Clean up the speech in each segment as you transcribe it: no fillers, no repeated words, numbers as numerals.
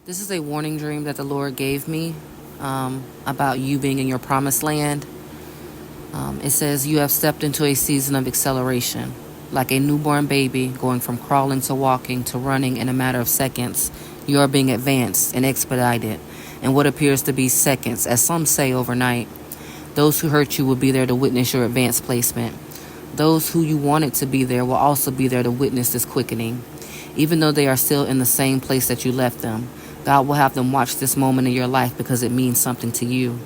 This is a warning dream that the Lord gave me about you being in your promised land. It says you have stepped into a season of acceleration. Like a newborn baby going from crawling to walking to running in a matter of seconds, you are being advanced and expedited in what appears to be seconds, as some say overnight. Those who hurt you will be there to witness your advanced placement. Those who you wanted to be there will also be there to witness this quickening. Even though they are still in the same place that you left them, God will have them watch this moment in your life because it means something to you.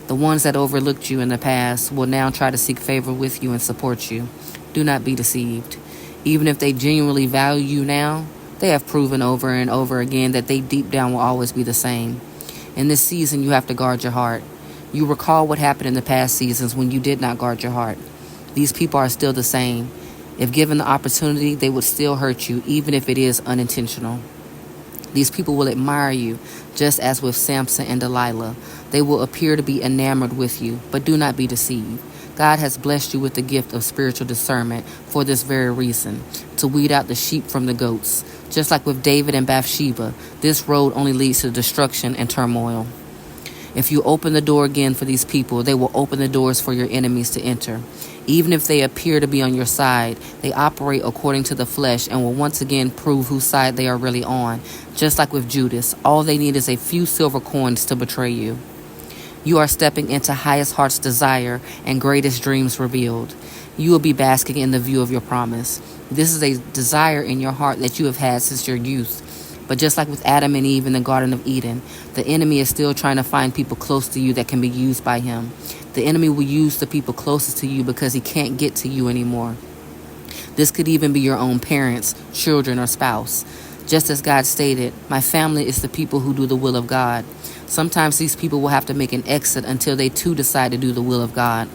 The ones that overlooked you in the past will now try to seek favor with you and support you. Do not be deceived. Even if they genuinely value you now, they have proven over and over again that they deep down will always be the same. In this season, you have to guard your heart. You recall what happened in the past seasons when you did not guard your heart. These people are still the same. If given the opportunity, they would still hurt you, even if it is unintentional. These people will admire you, just as with Samson and Delilah. They will appear to be enamored with you, but do not be deceived. God has blessed you with the gift of spiritual discernment for this very reason, to weed out the sheep from the goats. Just like with David and Bathsheba, this road only leads to destruction and turmoil. If you open the door again for these people, they will open the doors for your enemies to enter. Even if they appear to be on your side, they operate according to the flesh and will once again prove whose side they are really on. Just like with Judas, all they need is a few silver coins to betray you. You are stepping into highest heart's desire and greatest dreams revealed. You will be basking in the view of your promise. This is a desire in your heart that you have had since your youth. But just like with Adam and Eve in the Garden of Eden, the enemy is still trying to find people close to you that can be used by him. The enemy will use the people closest to you because he can't get to you anymore. This could even be your own parents, children, or spouse. Just as God stated, my family is the people who do the will of God. Sometimes these people will have to make an exit until they too decide to do the will of God.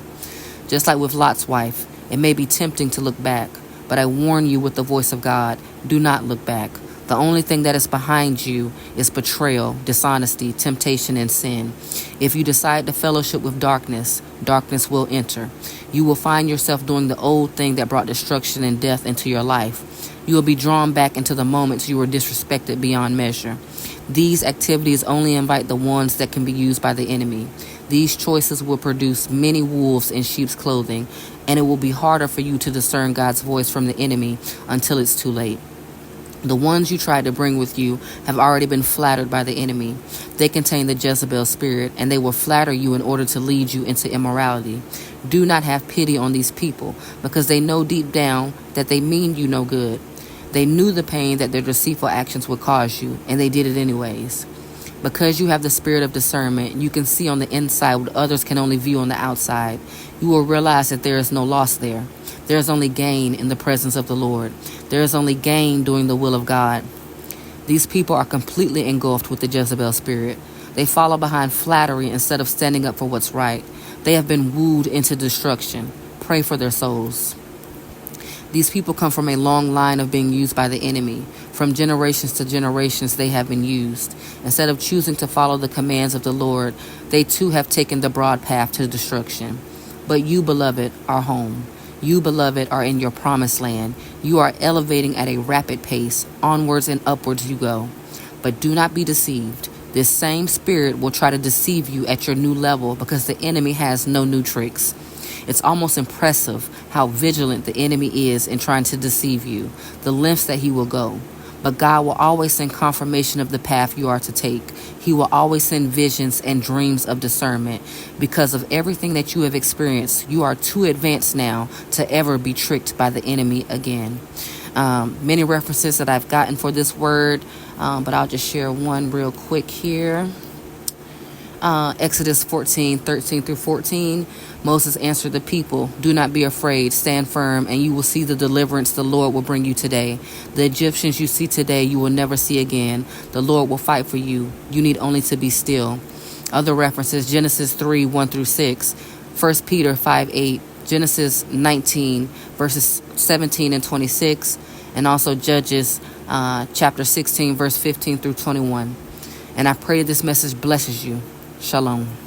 Just like with Lot's wife, it may be tempting to look back, but I warn you with the voice of God, do not look back. The only thing that is behind you is betrayal, dishonesty, temptation, and sin. If you decide to fellowship with darkness, darkness will enter. You will find yourself doing the old thing that brought destruction and death into your life. You will be drawn back into the moments you were disrespected beyond measure. These activities only invite the ones that can be used by the enemy. These choices will produce many wolves in sheep's clothing, and it will be harder for you to discern God's voice from the enemy until it's too late. The ones you tried to bring with you have already been flattered by the enemy. They contain the Jezebel spirit, and they will flatter you in order to lead you into immorality. Do not have pity on these people, because they know deep down that they mean you no good. They knew the pain that their deceitful actions would cause you, and they did it anyways. Because you have the spirit of discernment, you can see on the inside what others can only view on the outside. You will realize that there is no loss there. There is only gain in the presence of the Lord. There is only gain doing the will of God. These people are completely engulfed with the Jezebel spirit. They follow behind flattery instead of standing up for what's right. They have been wooed into destruction. Pray for their souls. These people come from a long line of being used by the enemy. From generations to generations, they have been used. Instead of choosing to follow the commands of the Lord, they too have taken the broad path to destruction. But you, beloved, are home. You, beloved, are in your promised land. You are elevating at a rapid pace. Onwards and upwards you go. But do not be deceived. This same spirit will try to deceive you at your new level because the enemy has no new tricks. It's almost impressive how vigilant the enemy is in trying to deceive you, the lengths that he will go. But God will always send confirmation of the path you are to take. He will always send visions and dreams of discernment. Because of everything that you have experienced, you are too advanced now to ever be tricked by the enemy again. Many references that I've gotten for this word, but I'll just share one real quick here. Exodus 14:13-14. Moses answered the people, do not be afraid, stand firm, and you will see the deliverance the Lord will bring you today. The Egyptians you see today, you will never see again. The Lord will fight for you. You need only to be still. Other references, Genesis 3:1-6, 1 Peter 5:8, Genesis 19, verses 17 and 26, and also Judges chapter 16, verse 15-21. And I pray this message blesses you. Shalom.